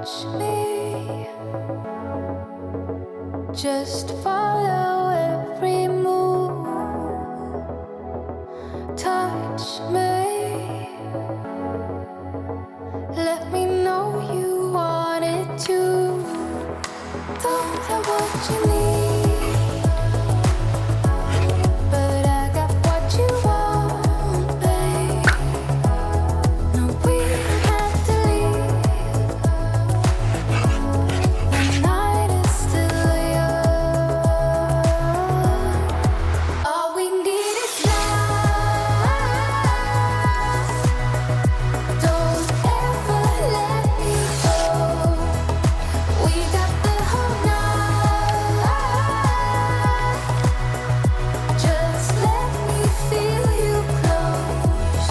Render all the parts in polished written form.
touch me, just follow every move. Touch me, let me know you want it too. Don't have what you need, but I got what you want, babe. No, we don't have to leave. The night is still young. All we need is love. Don't ever let me go. We got the whole night. Just let me feel you close.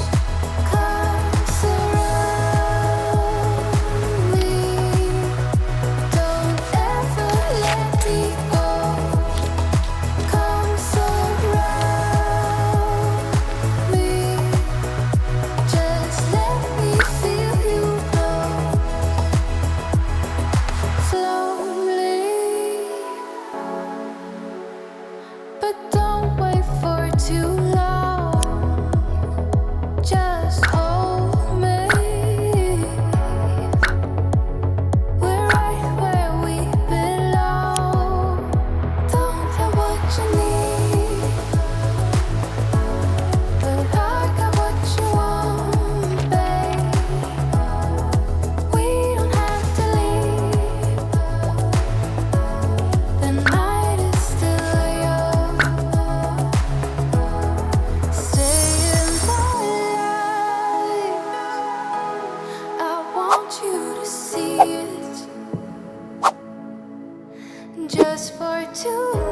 Come surround me. Don't ever let me go. Come surround me. Just let me feel you close. Slowly, but don't wait for too long. Just hold me. We're right where we belong. Don't have what you need, but I got what you want, babe. We don't have to leave. The night is still young. Stay in my life. I want you to see it. Just for tonight.